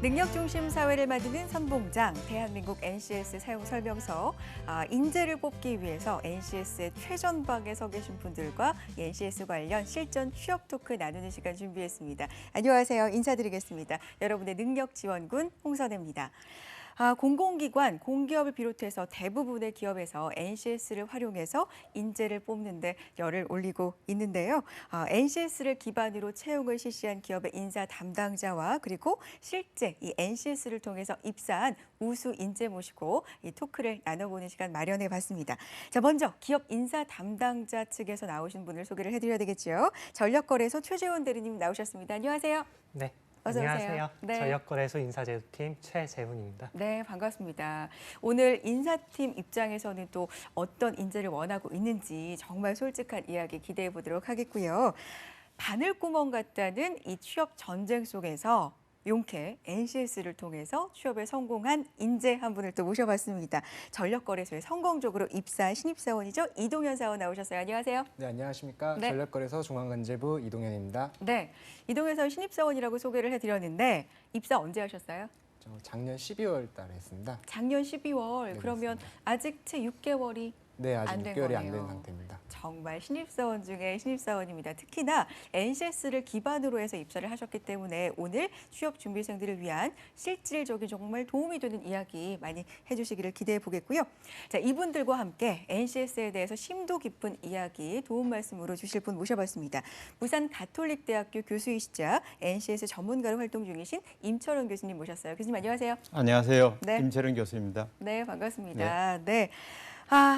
능력 중심 사회를 만드는 선봉장, 대한민국 NCS 사용 설명서. 인재를 뽑기 위해서 NCS의 최전방에 서 계신 분들과 NCS 관련 실전 취업 토크 나누는 시간 준비했습니다. 안녕하세요. 인사드리겠습니다. 여러분의 능력 지원군 홍선혜입니다. 공공기관, 공기업을 비롯해서 대부분의 기업에서 NCS를 활용해서 인재를 뽑는데 열을 올리고 있는데요. NCS를 기반으로 채용을 실시한 기업의 인사 담당자와 그리고 실제 이 NCS를 통해서 입사한 우수 인재 모시고 이 토크를 나눠보는 시간 마련해 봤습니다. 자, 먼저 기업 인사 담당자 측에서 나오신 분을 소개를 해드려야 되겠죠. 전력거래소 최재훈 대리님 나오셨습니다. 안녕하세요. 네. 어서 오세요. 안녕하세요. 네. 전력거래소 인사제휴팀 최재훈입니다. 네, 반갑습니다. 오늘 인사팀 입장에서는 또 어떤 인재를 원하고 있는지 정말 솔직한 이야기 기대해 보도록 하겠고요. 바늘구멍 같다는 이 취업 전쟁 속에서 용케 NCS를 통해서 취업에 성공한 인재 한 분을 또 모셔봤습니다. 전력거래소에 성공적으로 입사한 신입사원이죠. 이동현 사원 나오셨어요. 안녕하세요. 네, 안녕하십니까. 네. 전력거래소 중앙관제부 이동현입니다. 네, 이동현 사원 신입사원이라고 소개를 해드렸는데 입사 언제 하셨어요? 저 작년 12월 달에 했습니다. 작년 12월. 네, 그러면 맞습니다. 아직 채 6개월이 네, 아직 안된 6개월이 안 된 거네요. 상태입니다. 정말 신입사원 중에 신입사원입니다. 특히나 NCS를 기반으로 해서 입사를 하셨기 때문에 오늘 취업 준비생들을 위한 실질적인 정말 도움이 되는 이야기 많이 해주시기를 기대해 보겠고요. 자, 이분들과 함께 NCS에 대해서 심도 깊은 이야기 도움 말씀으로 주실 분 모셔봤습니다. 부산 가톨릭대학교 교수이시자 NCS 전문가로 활동 중이신 임철원 교수님 모셨어요. 교수님 안녕하세요. 안녕하세요. 네. 임철원 교수입니다. 네, 반갑습니다. 네.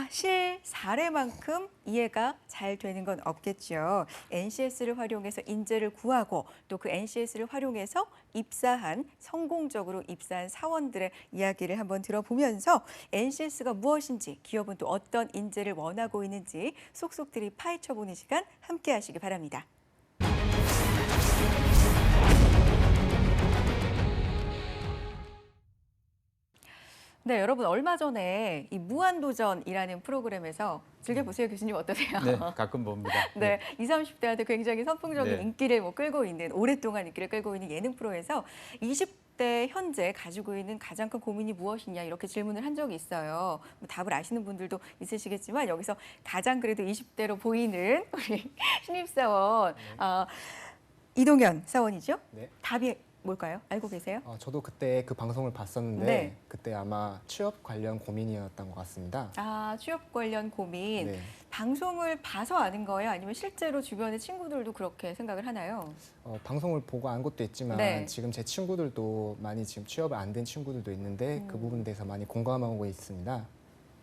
실 사례만큼 이해가 잘 되는 건 없겠죠. NCS를 활용해서 인재를 구하고 또 그 NCS를 활용해서 입사한, 성공적으로 입사한 사원들의 이야기를 한번 들어보면서 NCS가 무엇인지, 기업은 또 어떤 인재를 원하고 있는지 속속들이 파헤쳐보는 시간 함께 하시기 바랍니다. 네, 여러분 얼마 전에 이 무한도전이라는 프로그램에서 즐겨보세요. 교수님 어떠세요? 네, 가끔 봅니다. 네, 20, 30대한테 굉장히 선풍적인 네. 인기를 끌고 있는, 오랫동안 인기를 끌고 있는 예능 프로에서 20대 현재 가지고 있는 가장 큰 고민이 무엇이냐 이렇게 질문을 한 적이 있어요. 뭐 답을 아시는 분들도 있으시겠지만 여기서 가장 그래도 20대로 보이는 우리 신입사원 이동현 사원이죠? 네. 답이 뭘까요? 알고 계세요? 저도 그때 그 방송을 봤었는데 네. 그때 아마 취업 관련 고민이었던 것 같습니다. 취업 관련 고민. 네. 방송을 봐서 아는 거예요? 아니면 실제로 주변의 친구들도 그렇게 생각을 하나요? 방송을 보고 안 것도 있지만 네. 지금 제 친구들도 많이 지금 취업을 안 된 친구들도 있는데 그 부분에 대해서 많이 공감하고 있습니다.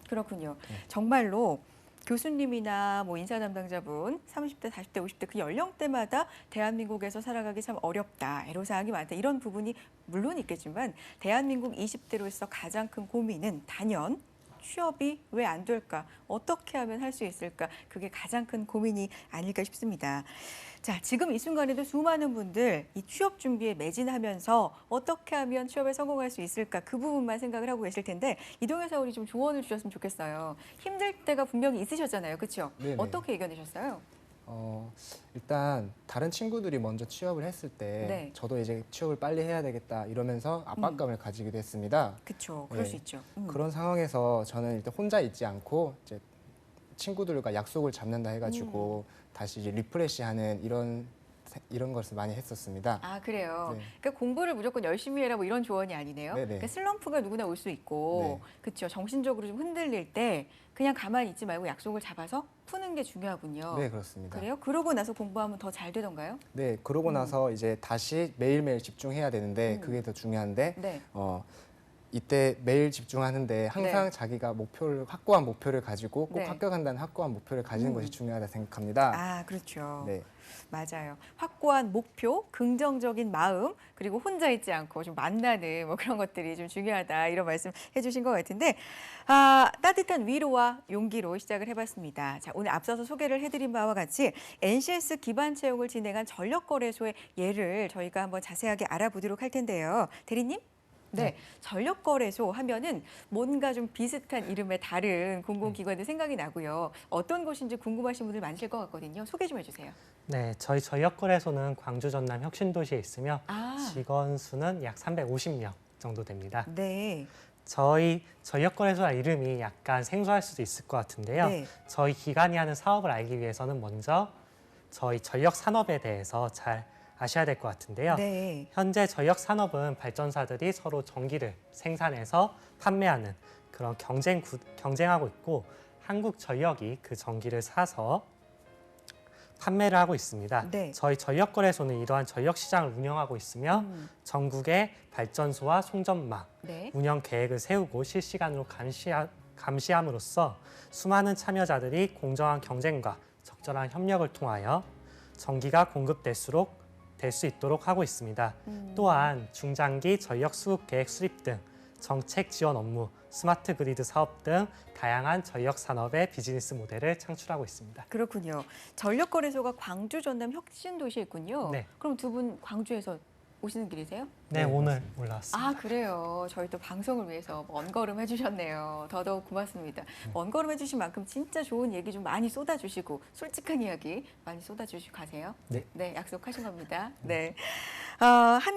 그렇군요. 네. 정말로 교수님이나 뭐 인사 담당자분 30대, 40대, 50대 그 연령대마다 대한민국에서 살아가기 참 어렵다, 애로사항이 많다 이런 부분이 물론 있겠지만 대한민국 20대로서 가장 큰 고민은 단연 취업이 왜 안 될까? 어떻게 하면 할 수 있을까? 그게 가장 큰 고민이 아닐까 싶습니다. 자, 지금 이 순간에도 수많은 분들 이 취업 준비에 매진하면서 어떻게 하면 취업에 성공할 수 있을까? 그 부분만 생각을 하고 계실 텐데 이동현 사원이 좀 조언을 주셨으면 좋겠어요. 힘들 때가 분명히 있으셨잖아요. 그렇죠? 네네. 어떻게 이겨내셨어요? 일단 다른 친구들이 먼저 취업을 했을 때 네. 저도 이제 취업을 빨리 해야 되겠다 이러면서 압박감을 가지기도 했습니다. 그렇죠. 그럴 네. 수 있죠. 그런 상황에서 저는 일단 혼자 있지 않고 이제 친구들과 약속을 잡는다 해가지고 다시 이제 리프레시하는 이런 것을 많이 했었습니다. 그래요. 네. 그러니까 공부를 무조건 열심히 해라 뭐 이런 조언이 아니네요. 네네. 그러니까 슬럼프가 누구나 올 수 있고, 네. 그렇죠. 정신적으로 좀 흔들릴 때 그냥 가만히 있지 말고 약속을 잡아서 푸는 게 중요하군요. 네, 그렇습니다. 그래요? 그러고 나서 공부하면 더 잘 되던가요? 네, 그러고 나서 이제 다시 매일매일 집중해야 되는데 음. 그게 더 중요한데 네. 이때 매일 집중하는데 항상 네. 자기가 확고한 목표를 가지고 꼭 네. 합격한다는 확고한 목표를 가지는 것이 중요하다 생각합니다. 그렇죠. 네. 맞아요. 확고한 목표, 긍정적인 마음, 그리고 혼자 있지 않고 좀 만나는 뭐 그런 것들이 좀 중요하다 이런 말씀 해주신 것 같은데 따뜻한 위로와 용기로 시작을 해봤습니다. 자, 오늘 앞서서 소개를 해드린 바와 같이 NCS 기반 채용을 진행한 전력거래소의 예를 저희가 한번 자세하게 알아보도록 할 텐데요. 대리님? 네, 전력거래소 하면은 뭔가 좀 비슷한 이름의 다른 공공기관들 생각이 나고요. 어떤 곳인지 궁금하신 분들 많으실 것 같거든요. 소개 좀 해주세요. 네, 저희 전력거래소는 광주 전남 혁신도시에 있으며 아, 직원 수는 약 350명 정도 됩니다. 네. 저희 전력거래소란 이름이 약간 생소할 수도 있을 것 같은데요. 네. 저희 기관이 하는 사업을 알기 위해서는 먼저 저희 전력 산업에 대해서 잘 아셔야 될 것 같은데요. 네. 현재 전력 산업은 발전사들이 서로 전기를 생산해서 판매하는 그런 경쟁하고 있고 한국전력이 그 전기를 사서 판매를 하고 있습니다. 네. 저희 전력거래소는 이러한 전력 시장을 운영하고 있으며 전국의 발전소와 송전망, 네. 운영 계획을 세우고 실시간으로 감시함으로써 수많은 참여자들이 공정한 경쟁과 적절한 협력을 통하여 전기가 공급될 수 있도록 하고 있습니다. 또한 중장기 전력 수급 계획 수립 등 정책 지원 업무, 스마트 그리드 사업 등 다양한 전력 산업의 비즈니스 모델을 창출하고 있습니다. 그렇군요. 전력거래소가 광주 전남 혁신도시에 있군요. 네. 그럼 두 분 광주에서 오시는 길이세요? 네, 네, 오늘 올라왔습니다. 아, 그래요. 저희 또 방송을 위해서 먼 걸음 해주셨네요. 더더욱 고맙습니다. 먼 걸음 해주신 만큼 진짜 좋은 얘기 좀 많이 쏟아주시고 솔직한 이야기 많이 쏟아주시고 가세요. 네. 약속하신 겁니다. 네.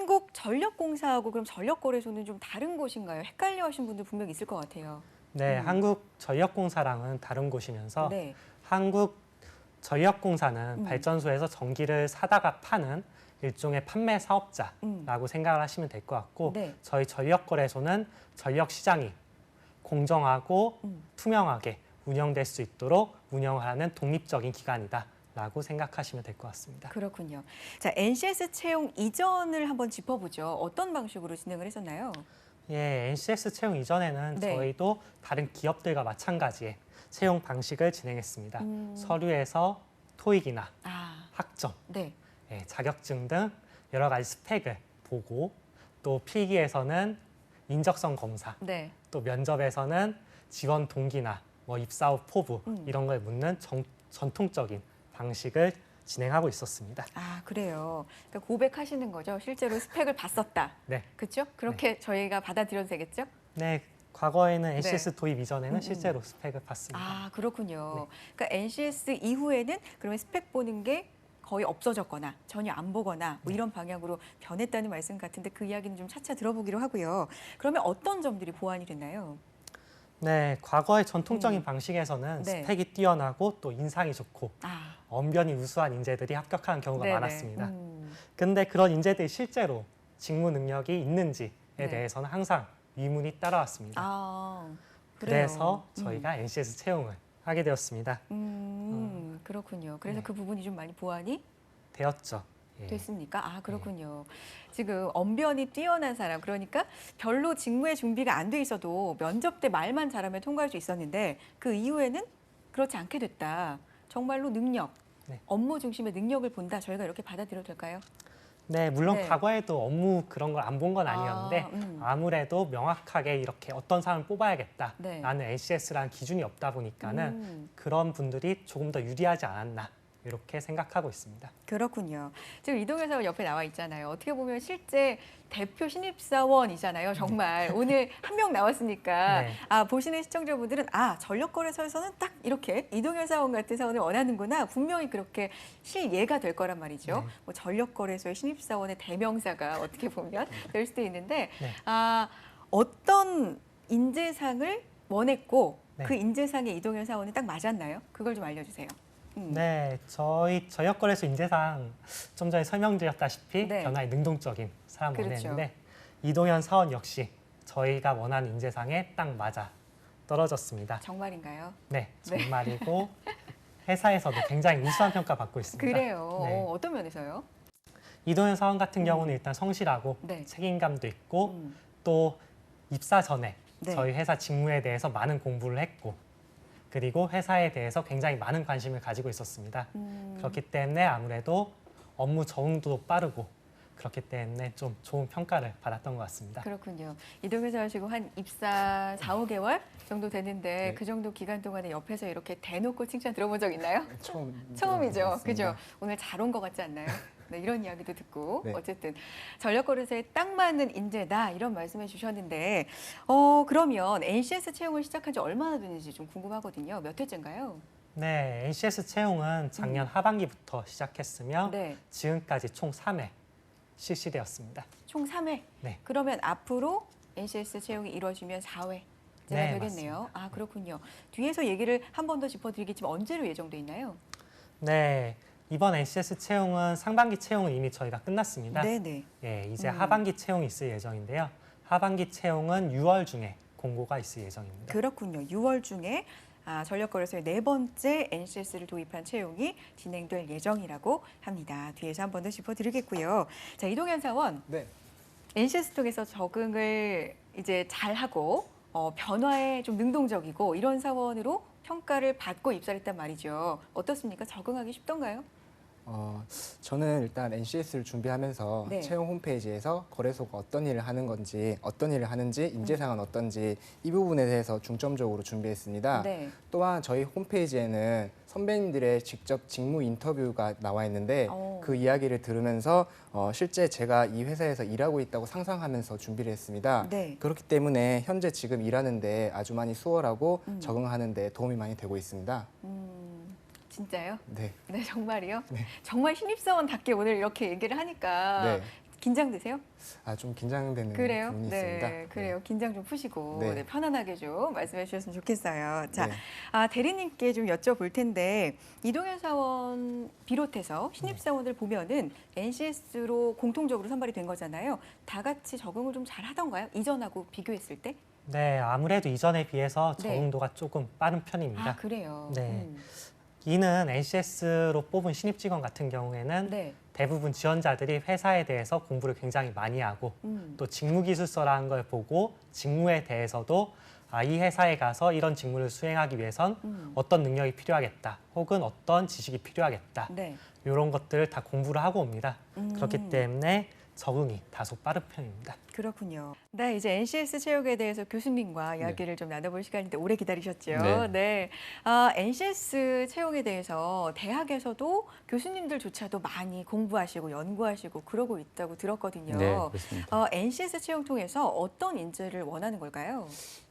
한국전력공사하고 그럼 전력거래소는 좀 다른 곳인가요? 헷갈려하신 분들 분명히 있을 것 같아요. 네, 한국전력공사랑은 다른 곳이면서 네. 한국전력공사는 발전소에서 전기를 사다가 파는 일종의 판매 사업자라고 생각을 하시면 될 것 같고 네. 저희 전력거래소는 전력 시장이 공정하고 투명하게 운영될 수 있도록 운영을 하는 독립적인 기관이다라고 생각하시면 될 것 같습니다. 그렇군요. 자, NCS 채용 이전을 한번 짚어보죠. 어떤 방식으로 진행을 했었나요? 예, NCS 채용 이전에는 네. 저희도 다른 기업들과 마찬가지의 채용 방식을 진행했습니다. 서류에서 토익이나 아, 학점, 네. 예, 자격증 등 여러 가지 스펙을 보고 또 필기에서는 인적성 검사, 네. 또 면접에서는 지원 동기나 뭐 입사 후 포부 이런 걸 묻는 전통적인 방식을 진행하고 있었습니다. 아, 그래요. 그러니까 고백하시는 거죠. 실제로 스펙을 봤었다. 네, 그렇죠? 그렇게 저희가 받아들여도 되겠죠? 네 과거에는 NCS 도입 이전에는 실제로 스펙을 봤습니다. 아, 그렇군요. 그러니까 NCS 이후에는 그러면 스펙 보는 게 거의 없어졌거나 전혀 안 보거나 뭐 이런 방향으로 변했다는 말씀 같은데 그 이야기는 좀 차차 들어보기로 하고요. 그러면 어떤 점들이 보완이 됐나요? 네, 과거의 전통적인 방식에서는 네. 스펙이 뛰어나고 또 인상이 좋고 아, 언변이 우수한 인재들이 합격하는 경우가 네네. 많았습니다. 근데 그런 인재들이 실제로 직무 능력이 있는지에 네. 대해서는 항상 의문이 따라왔습니다. 아, 그래요. 그래서 저희가 NCS 채용을 하게 되었습니다. 그렇군요. 그래서 네. 그 부분이 좀 많이 보완이 되었죠. 예. 됐습니까? 아, 그렇군요. 지금 언변이 뛰어난 사람, 그러니까 별로 직무의 준비가 안 돼 있어도 면접 때 말만 잘하면 통과할 수 있었는데 그 이후에는 그렇지 않게 됐다. 정말로 능력, 네. 업무 중심의 능력을 본다. 저희가 이렇게 받아들여도 될까요? 네, 물론 네. 과거에도 업무 그런 걸 안 본 건 아니었는데 아무래도 명확하게 이렇게 어떤 사람을 뽑아야겠다라는 네. NCS라는 기준이 없다 보니까는 그런 분들이 조금 더 유리하지 않았나 이렇게 생각하고 있습니다. 그렇군요. 지금 이동현 사원 옆에 나와 있잖아요. 어떻게 보면 실제 대표 신입사원이잖아요. 정말 오늘 한 명 나왔으니까 네. 아, 보시는 시청자분들은 아, 전력거래소에서는 딱 이렇게 이동현 사원 같은 사원을 원하는구나. 분명히 그렇게 실예가 될 거란 말이죠. 네. 뭐 전력거래소의 신입사원의 대명사가 어떻게 보면 될 수도 있는데 네. 아, 어떤 인재상을 원했고 네. 그 인재상에 이동현 사원이 딱 맞았나요? 그걸 좀 알려주세요. 네, 저희 전력거래소 인재상 좀 전에 설명드렸다시피 네. 변화에 능동적인 사람 그렇죠. 원했는데 이동현 사원 역시 저희가 원하는 인재상에 딱 맞아 떨어졌습니다. 정말인가요? 네, 정말이고 회사에서도 굉장히 우수한 평가 받고 있습니다. 그래요. 네. 어떤 면에서요? 이동현 사원 같은 경우는 일단 성실하고 네. 책임감도 있고 또 입사 전에 네. 저희 회사 직무에 대해서 많은 공부를 했고 그리고 회사에 대해서 굉장히 많은 관심을 가지고 있었습니다. 그렇기 때문에 아무래도 업무 적응도 빠르고 그렇기 때문에 좀 좋은 평가를 받았던 것 같습니다. 그렇군요. 이동현 사원시고 한 입사 4, 5개월 정도 됐는데 네. 그 정도 기간 동안에 옆에서 이렇게 대놓고 칭찬 들어본 적 있나요? 처음이죠. 처음이죠. 그죠? 오늘 잘 온 것 같지 않나요? 네, 이런 이야기도 듣고 네. 어쨌든 전력거래소에 딱 맞는 인재다 이런 말씀해 주셨는데 그러면 NCS 채용을 시작한 지 얼마나 됐는지 좀 궁금하거든요. 몇 회째인가요? 네, NCS 채용은 작년 하반기부터 시작했으며 네. 지금까지 총 3회 실시되었습니다. 총 3회. 네. 그러면 앞으로 NCS 채용이 이루어지면 4회째가 네, 되겠네요. 맞습니다. 아, 그렇군요. 뒤에서 얘기를 한 번 더 짚어드리겠지만 언제로 예정돼 있나요? 네, 이번 NCS 채용은 상반기 채용은 이미 저희가 끝났습니다. 네네. 예, 이제 하반기 채용이 있을 예정인데요. 하반기 채용은 6월 중에 공고가 있을 예정입니다. 그렇군요. 6월 중에 전력거래소의 네 번째 NCS를 도입한 채용이 진행될 예정이라고 합니다. 뒤에서 한 번 더 짚어드리겠고요. 자, 이동현 사원, 네. NCS 통해서 적응을 이제 잘하고 변화에 좀 능동적이고 이런 사원으로 평가를 받고 입사를 했단 말이죠. 어떻습니까? 적응하기 쉽던가요? 저는 일단 NCS를 준비하면서 네. 채용 홈페이지에서 거래소가 어떤 일을 하는 건지, 어떤 일을 하는지, 인재상은 어떤지 이 부분에 대해서 중점적으로 준비했습니다. 네. 또한 저희 홈페이지에는 선배님들의 직접 직무 인터뷰가 나와 있는데 그 이야기를 들으면서 실제 제가 이 회사에서 일하고 있다고 상상하면서 준비를 했습니다. 네. 그렇기 때문에 현재 지금 일하는데 아주 많이 수월하고 적응하는데 도움이 많이 되고 있습니다. 진짜요? 네. 네, 정말이요? 네. 정말 신입사원답게 오늘 이렇게 얘기를 하니까 네. 긴장되세요? 좀 긴장되는 그래요? 부분이 네, 있습니다. 그래요. 긴장 좀 푸시고 네. 네, 편안하게 좀 말씀해 주셨으면 좋겠어요. 자, 네. 대리님께 좀 여쭤볼 텐데 이동현 사원 비롯해서 신입 사원들 보면은 NCS로 공통적으로 선발이 된 거잖아요. 다 같이 적응을 좀 잘 하던가요? 이전하고 비교했을 때? 네, 아무래도 이전에 비해서 네. 적응도가 조금 빠른 편입니다. 그래요. 네. 이는 NCS로 뽑은 신입 직원 같은 경우에는 네. 대부분 지원자들이 회사에 대해서 공부를 굉장히 많이 하고 또 직무기술서라는 걸 보고 직무에 대해서도 이 회사에 가서 이런 직무를 수행하기 위해선 어떤 능력이 필요하겠다 혹은 어떤 지식이 필요하겠다 네. 이런 것들을 다 공부를 하고 옵니다. 그렇기 때문에 적응이 다소 빠른 편입니다. 그렇군요. 네, 이제 NCS 채용에 대해서 교수님과 이야기를 좀 나눠볼 시간인데 오래 기다리셨죠? 네. 네. NCS 채용에 대해서 대학에서도 교수님들조차도 많이 공부하시고 연구하시고 그러고 있다고 들었거든요. 네, 그렇습니다. NCS 채용 통해서 어떤 인재를 원하는 걸까요?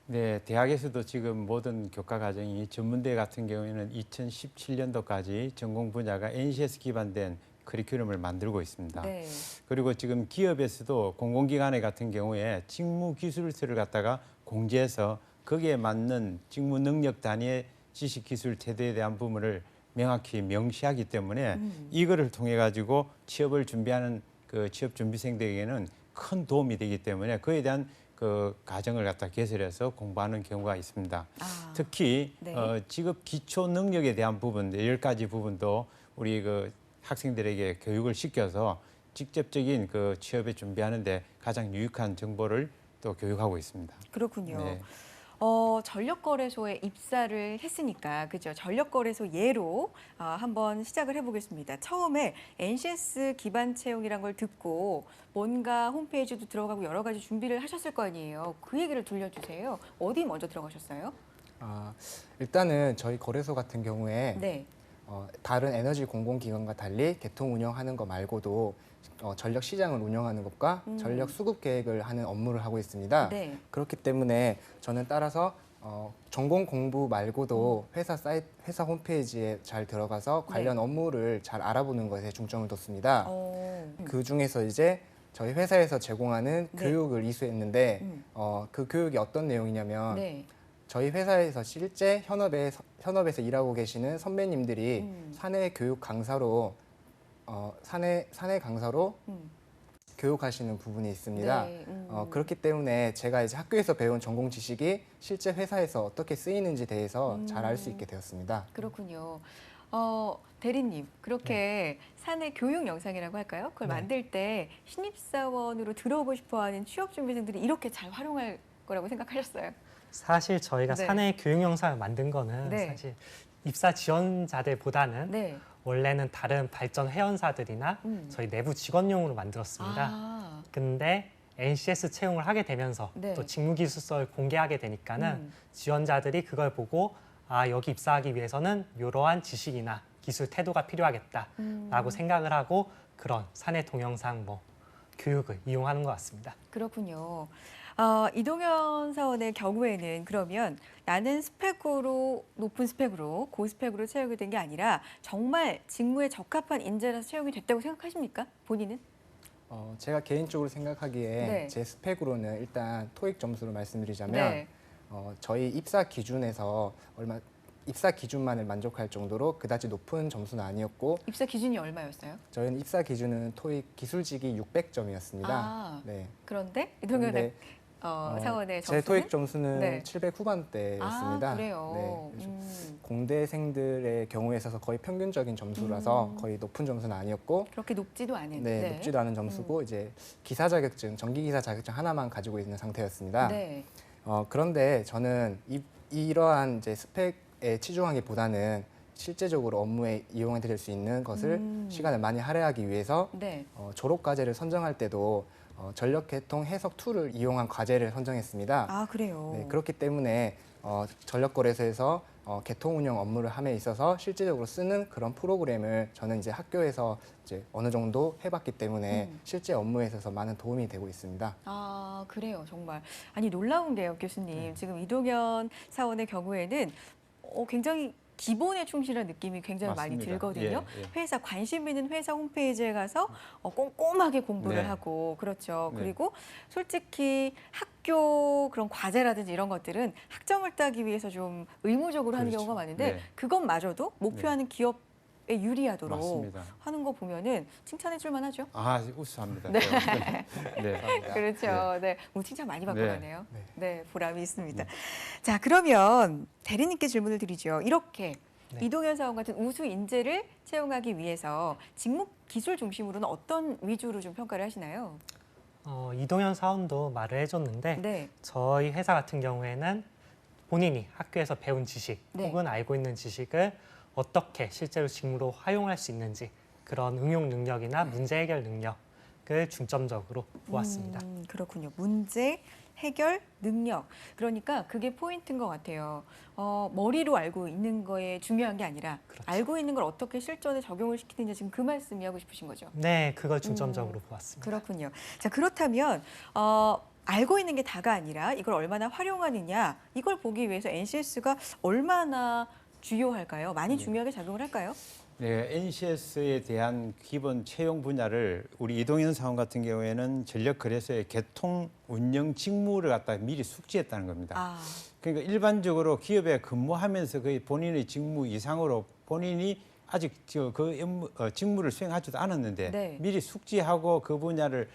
네, 대학에서도 지금 모든 교과 과정이 전문대 같은 경우에는 2017년도까지 전공 분야가 NCS 기반된 커리큘럼을 만들고 있습니다. 네. 그리고 지금 기업에서도 공공기관에 같은 경우에 직무 기술서를 갖다가 공지해서 거기에 맞는 직무 능력 단위의 지식 기술 태도에 대한 부분을 명확히 명시하기 때문에 이거를 통해 가지고 취업을 준비하는 그 취업 준비생들에게는 큰 도움이 되기 때문에 그에 대한 그 과정을 갖다 개설해서 공부하는 경우가 있습니다. 특히 네. 직업 기초 능력에 대한 부분, 10가지 부분도 우리 그 학생들에게 교육을 시켜서 직접적인 그 취업에 준비하는데 가장 유익한 정보를 또 교육하고 있습니다. 그렇군요. 네. 전력거래소에 입사를 했으니까 그죠? 전력거래소 예로 한번 시작을 해보겠습니다. 처음에 NCS 기반 채용이란 걸 듣고 뭔가 홈페이지도 들어가고 여러 가지 준비를 하셨을 거 아니에요. 그 얘기를 들려주세요. 어디 먼저 들어가셨어요? 일단은 저희 거래소 같은 경우에 네. 다른 에너지 공공기관과 달리 개통 운영하는 것 말고도 전력 시장을 운영하는 것과 전력 수급 계획을 하는 업무를 하고 있습니다. 네. 그렇기 때문에 저는 따라서 전공 공부 말고도 회사 홈페이지에 잘 들어가서 관련 업무를 잘 알아보는 것에 중점을 뒀습니다. 그 중에서 이제 저희 회사에서 제공하는 네. 교육을 이수했는데 그 교육이 어떤 내용이냐면 네. 저희 회사에서 실제 현업에서 일하고 계시는 선배님들이 사내 교육 강사로 사내 강사로 교육하시는 부분이 있습니다. 네. 그렇기 때문에 제가 이제 학교에서 배운 전공 지식이 실제 회사에서 어떻게 쓰이는지 대해서 잘 알 수 있게 되었습니다. 그렇군요. 대리님, 그렇게 사내 교육 영상이라고 할까요? 그걸 네. 만들 때 신입사원으로 들어오고 싶어하는 취업준비생들이 이렇게 잘 활용할 거라고 생각하셨어요? 사실 저희가 네. 사내 교육 영상을 만든 거는 네. 사실 입사 지원자들보다는 네. 원래는 다른 발전 회원사들이나 저희 내부 직원용으로 만들었습니다. 근데 NCS 채용을 하게 되면서 네. 또 직무기술서를 공개하게 되니까는 지원자들이 그걸 보고 여기 입사하기 위해서는 이러한 지식이나 기술 태도가 필요하겠다라고 생각을 하고 그런 사내 동영상 교육을 이용하는 것 같습니다. 그렇군요. 이동현 사원의 경우에는 그러면 나는 스펙으로 높은 스펙으로 고스펙으로 채용이 된 게 아니라 정말 직무에 적합한 인재라서 채용이 됐다고 생각하십니까? 본인은? 제가 개인적으로 생각하기에 네. 제 스펙으로는 일단 토익 점수를 말씀드리자면 네. 저희 입사 기준에서 입사 기준만을 만족할 정도로 그다지 높은 점수는 아니었고 입사 기준이 얼마였어요? 저희는 입사 기준은 토익 기술직이 600점이었습니다. 아, 네. 그런데 이동현 그런데 사원의 제 점수는? 토익 점수는 네. 700 후반대였습니다. 아, 그래요? 네. 그래서 공대생들의 경우에 있어서 거의 평균적인 점수라서 거의 높은 점수는 아니었고 그렇게 높지도 않은. 네, 높지도 않은 점수고 이제 기사 자격증, 전기 기사 자격증 하나만 가지고 있는 상태였습니다. 네. 그런데 저는 이러한 이제 스펙에 치중하기보다는 실제적으로 업무에 이용해 드릴 수 있는 것을 시간을 많이 할애하기 위해서 네. 졸업 과제를 선정할 때도 전력 계통 해석 툴을 이용한 과제를 선정했습니다. 아, 그래요. 네, 그렇기 때문에 전력거래소에서 개통 운영 업무를 함에 있어서 실질적으로 쓰는 그런 프로그램을 저는 이제 학교에서 이제 어느 정도 해봤기 때문에 실제 업무에 있어서 많은 도움이 되고 있습니다. 아, 그래요. 정말. 아니, 놀라운 게요, 교수님. 지금 이동현 사원의 경우에는 굉장히 기본에 충실한 느낌이 굉장히 많이 맞습니다. 들거든요. 예, 예. 회사, 관심 있는 회사 홈페이지에 가서 꼼꼼하게 공부를 네. 하고, 그렇죠. 네. 그리고 솔직히 학교 그런 과제라든지 이런 것들은 학점을 따기 위해서 좀 의무적으로 하는 그렇죠. 경우가 많은데 네. 그것마저도 목표하는 기업에 유리하도록 맞습니다. 하는 거 보면은 칭찬해 줄 만하죠. 아, 우수합니다. 네. 네. 감사합니다. 그렇죠. 네. 오늘 칭찬 많이 받고 네. 가네요. 네. 네, 보람이 있습니다. 자, 그러면 대리님께 질문을 드리죠. 이렇게 네. 이동현 사원 같은 우수 인재를 채용하기 위해서 직무 기술 중심으로는 어떤 위주로 좀 평가를 하시나요? 이동현 사원도 말을 해줬는데 네. 저희 회사 같은 경우에는 본인이 학교에서 배운 지식 네. 혹은 알고 있는 지식을 어떻게 실제로 직무로 활용할 수 있는지 그런 응용 능력이나 문제 해결 능력을 중점적으로 보았습니다. 그렇군요. 문제 해결 능력. 그러니까 그게 포인트인 것 같아요. 머리로 알고 있는 거에 중요한 게 아니라 그렇죠. 알고 있는 걸 어떻게 실전에 적용을 시키는지 지금 그 말씀이 하고 싶으신 거죠. 네, 그걸 중점적으로 보았습니다. 그렇군요. 자, 그렇다면 알고 있는 게 다가 아니라 이걸 얼마나 활용하느냐 이걸 보기 위해서 NCS가 얼마나 주요할까요? 많이 중요하게 작용을 할까요? 네, NCS에 대한 기본 채용 분야를 우리 이동현 사원 같은 경우에는 전력거래소의 개통 운영 직무를 갖다 미리 숙지했다는 겁니다. 아, 그러니까 일반적으로 기업에 근무하면서 거의 본인의 직무 이상으로 본인이 아직 직무를 수행하지도 않았는데 네. 미리 숙지하고 그 분야를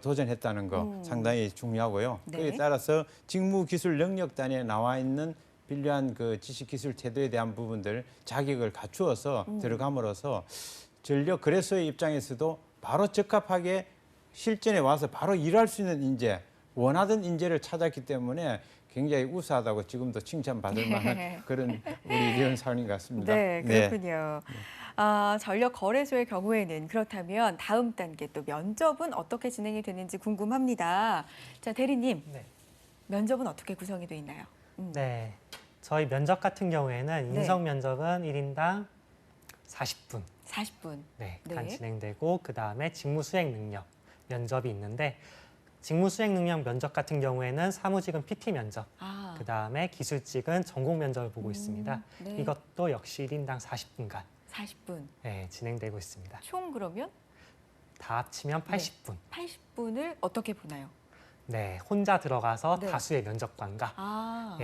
도전했다는 거 상당히 중요하고요. 네. 그에 따라서 직무 기술 능력 단위에 나와 있는 필요한 그 지식 기술 태도에 대한 부분들 자격을 갖추어서 들어감으로써 전력 거래소의 입장에서도 바로 적합하게 실전에 와서 바로 일할 수 있는 인재, 원하던 인재를 찾았기 때문에 굉장히 우수하다고 지금도 칭찬받을 만한 그런 우리 이현 사원인 것 같습니다. 네, 그렇군요. 전력 거래소의 경우에는 그렇다면 다음 단계 또 면접은 어떻게 진행이 되는지 궁금합니다. 자, 대리님, 네. 면접은 어떻게 구성이 돼 있나요? 네, 저희 면접 같은 경우에는 네. 인성 면접은 1인당 40분 40분. 간 네. 진행되고 그 다음에 직무 수행 능력 면접이 있는데 직무 수행 능력 면접 같은 경우에는 사무직은 PT 면접, 아, 그 다음에 기술직은 전공 면접을 보고 있습니다. 네. 이것도 역시 1인당 40분간 40분. 진행되고 있습니다. 총 그러면 다 합치면 80분. 80분을 어떻게 보나요? 네, 혼자 들어가서 네. 다수의 면접관과 아,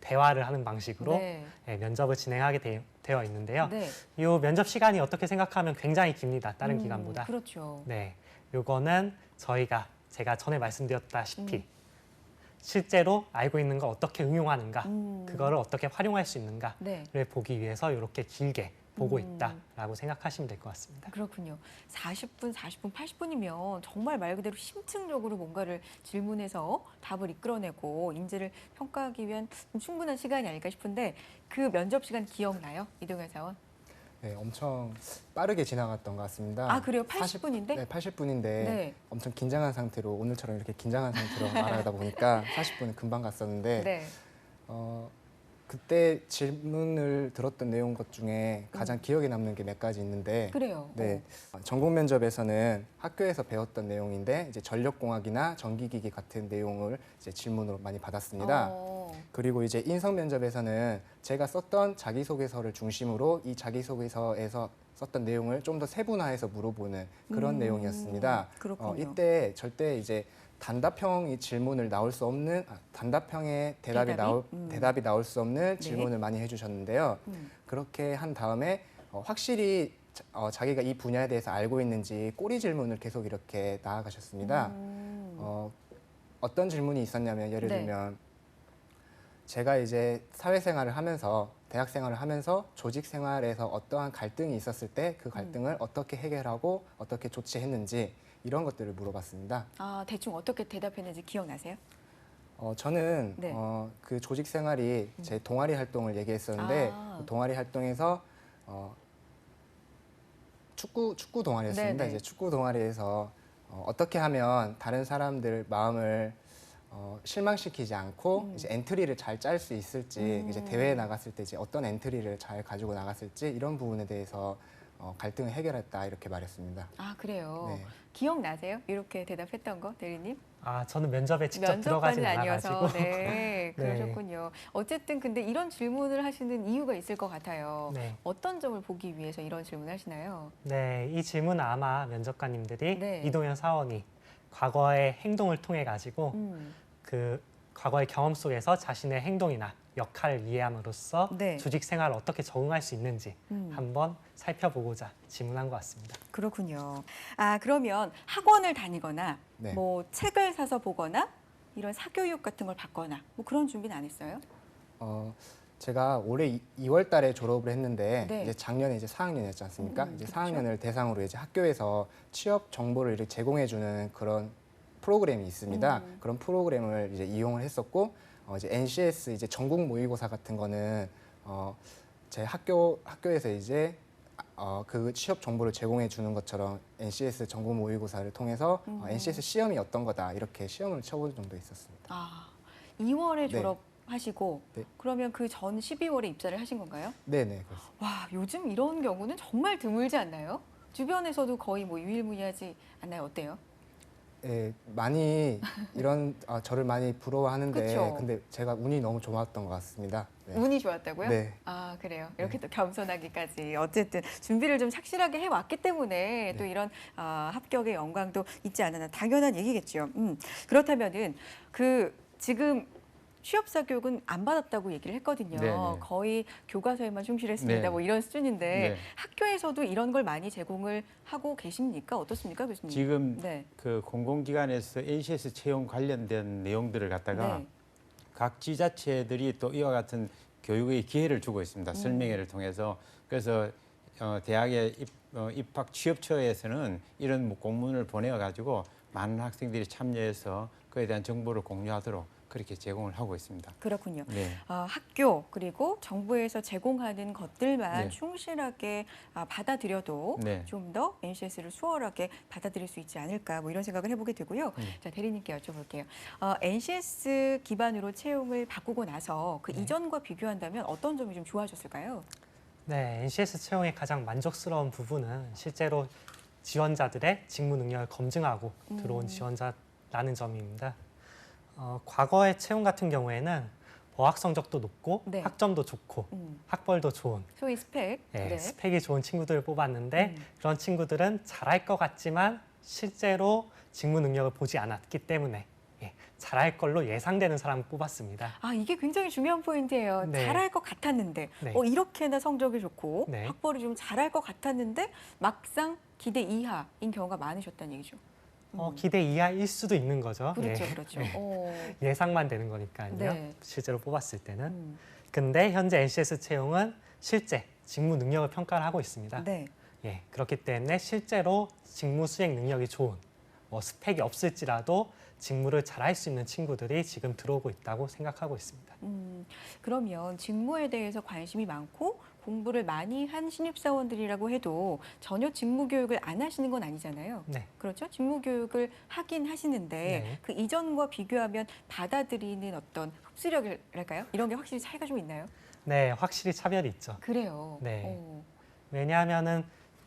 대화를 하는 방식으로 네. 면접을 진행하게 되어 있는데요. 네. 이 면접 시간이 어떻게 생각하면 굉장히 깁니다. 다른 기간보다. 그렇죠. 네, 요거는 제가 전에 말씀드렸다시피 실제로 알고 있는 걸 어떻게 응용하는가, 그거를 어떻게 활용할 수 있는가를 네. 보기 위해서 이렇게 길게 보고 있다라고 생각하시면 될 것 같습니다. 그렇군요. 40분, 80분이면 정말 말 그대로 심층적으로 뭔가를 질문해서 답을 이끌어내고 인재를 평가하기 위한 좀 충분한 시간이 아닐까 싶은데 그 면접 시간 기억나요? 이동현 사원? 네, 엄청 빠르게 지나갔던 것 같습니다. 아, 그래요? 80분인데? 네, 80분인데 네. 엄청 긴장한 상태로 오늘처럼 이렇게 긴장한 상태로 말하다 보니까 40분은 금방 갔었는데 네. 그때 질문을 들었던 내용 것 중에 가장 기억에 남는 게 몇 가지 있는데 그래요. 네, 전공 면접에서는 학교에서 배웠던 내용인데 이제 전력공학이나 전기기기 같은 내용을 이제 질문으로 많이 받았습니다. 그리고 이제 인성 면접에서는 제가 썼던 자기소개서를 중심으로 이 자기소개서에서 썼던 내용을 좀 더 세분화해서 물어보는 그런 내용이었습니다. 그렇군요. 이때 절대 이제 단답형의 질문을 나올 수 없는 단답형의 대답이 나올 수 없는 질문을 많이 해주셨는데요. 그렇게 한 다음에 확실히 자기가 이 분야에 대해서 알고 있는지 꼬리 질문을 계속 이렇게 나아가셨습니다. 어떤 질문이 있었냐면 예를 들면 제가 이제 사회생활을 하면서 대학 생활을 하면서 조직 생활에서 어떠한 갈등이 있었을 때 그 갈등을 어떻게 해결하고 어떻게 조치했는지 이런 것들을 물어봤습니다. 아, 대충 어떻게 대답했는지 기억나세요? 저는 그 조직 생활이 제 동아리 활동을 얘기했었는데 그 동아리 활동에서 축구 동아리였습니다. 이제 축구 동아리에서 어떻게 하면 다른 사람들 마음을 실망시키지 않고 이제 엔트리를 잘 짤 수 있을지 이제 대회에 나갔을 때 이제 어떤 엔트리를 잘 가지고 나갔을지 이런 부분에 대해서 갈등을 해결했다 이렇게 말했습니다. 아, 그래요. 네. 기억나세요? 이렇게 대답했던 거, 대리님? 아, 저는 면접에 직접 면접관은 들어가진 아니어서. 않아가지고. 네, 그러셨군요. 어쨌든 근데 이런 질문을 하시는 이유가 있을 것 같아요. 네. 어떤 점을 보기 위해서 이런 질문을 하시나요? 네, 이 질문은 아마 면접관님들이 네. 이동현 사원이 과거의 행동을 통해 가지고 음. 그 과거의 경험 속에서 자신의 행동이나 역할을 이해함으로써 네. 조직 생활을 어떻게 적응할 수 있는지 한번 살펴보고자 질문한 것 같습니다. 그렇군요. 아, 그러면 학원을 다니거나 네. 뭐 책을 사서 보거나 이런 사교육 같은 걸 받거나 뭐 그런 준비는 안 했어요? 제가 올해 2월 달에 졸업을 했는데 네. 이제 작년에 이제 4학년이었지 않습니까? 이제 그렇죠. 4학년을 대상으로 이제 학교에서 취업 정보를 이렇게 제공해 주는 그런 프로그램이 있습니다. 그런 프로그램을 이제 이용을 했었고 이제 NCS 이제 전국 모의고사 같은 거는 제 학교에서 이제 그 취업 정보를 제공해 주는 것처럼 NCS 전국 모의고사를 통해서 NCS 시험이 어떤 거다 이렇게 시험을 쳐본 정도 있었습니다. 아, 2월에 네. 졸업하시고 네. 그러면 그 전 12월에 입사를 하신 건가요? 네네 그렇습니다. 와, 요즘 이런 경우는 정말 드물지 않나요? 주변에서도 거의 뭐 유일무이하지 않나요? 어때요? 예, 많이 이런 저를 많이 부러워하는데 그쵸? 근데 제가 운이 너무 좋았던 것 같습니다. 네. 운이 좋았다고요? 네. 아, 그래요. 이렇게 또 겸손하기까지 어쨌든 준비를 좀 착실하게 해왔기 때문에 또 이런 합격의 영광도 있지 않나 당연한 얘기겠죠. 그렇다면은 그 지금 취업사 교육은 안 받았다고 얘기를 했거든요. 네네. 거의 교과서에만 충실했습니다. 네. 뭐 이런 수준인데 네. 학교에서도 이런 걸 많이 제공을 하고 계십니까? 어떻습니까, 교수님? 지금 네. 그 공공기관에서 NCS 채용 관련된 내용들을 갖다가 네. 각 지자체들이 또 이와 같은 교육의 기회를 주고 있습니다. 설명회를 통해서. 그래서 대학의 입학 취업처에서는 이런 공문을 보내가지고 많은 학생들이 참여해서 그에 대한 정보를 공유하도록 그렇게 제공을 하고 있습니다. 그렇군요. 네. 학교 그리고 정부에서 제공하는 것들만 네. 충실하게 받아들여도 네. 좀 더 NCS를 수월하게 받아들일 수 있지 않을까 뭐 이런 생각을 해보게 되고요. 자, 대리님께 여쭤볼게요. NCS 기반으로 채용을 바꾸고 나서 그 이전과 비교한다면 어떤 점이 좀 좋아졌을까요? 네, NCS 채용의 가장 만족스러운 부분은 실제로 지원자들의 직무 능력을 검증하고 들어온 지원자라는 점입니다. 과거의 채용 같은 경우에는 어학 성적도 높고 네. 학점도 좋고 학벌도 좋은 소위 스펙. 네, 스펙이 좋은 친구들을 뽑았는데 그런 친구들은 잘할 것 같지만 실제로 직무 능력을 보지 않았기 때문에 잘할 걸로 예상되는 사람을 뽑았습니다. 아, 이게 굉장히 중요한 포인트예요. 네. 잘할 것 같았는데 네. 이렇게나 성적이 좋고 네. 학벌이 좀 잘할 것 같았는데 막상 기대 이하인 경우가 많으셨다는 얘기죠. 기대 이하일 수도 있는 거죠. 그렇죠, 그렇죠. 예상만 되는 거니까요. 네. 실제로 뽑았을 때는. 근데 현재 NCS 채용은 실제 직무 능력을 평가를 하고 있습니다. 네. 그렇기 때문에 실제로 직무 수행 능력이 좋은 스펙이 없을지라도 직무를 잘할 수 있는 친구들이 지금 들어오고 있다고 생각하고 있습니다. 그러면 직무에 대해서 관심이 많고 공부를 많이 한 신입사원들이라고 해도 전혀 직무 교육을 안 하시는 건 아니잖아요. 네. 그렇죠? 직무 교육을 하긴 하시는데 네. 그 이전과 비교하면 받아들이는 어떤 흡수력이랄까요? 이런 게 확실히 차이가 좀 있나요? 네, 확실히 차별이 있죠. 그래요. 네. 왜냐하면은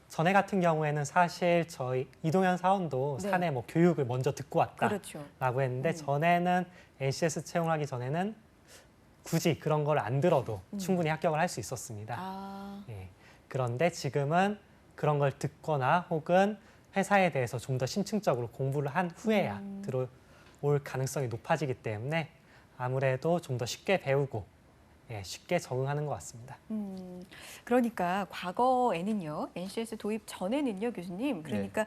전에 같은 경우에는 사실 저희 이동현 사원도 네. 사내 뭐 교육을 먼저 듣고 왔다라고 그렇죠. 했는데 전에는 NCS 채용하기 전에는 굳이 그런 걸 안 들어도 충분히 합격을 할 수 있었습니다. 아, 예. 그런데 지금은 그런 걸 듣거나 혹은 회사에 대해서 좀 더 심층적으로 공부를 한 후에야 들어올 가능성이 높아지기 때문에 아무래도 좀 더 쉽게 배우고 예, 쉽게 적응하는 것 같습니다. 그러니까 과거에는요, NCS 도입 전에는요, 교수님, 그러니까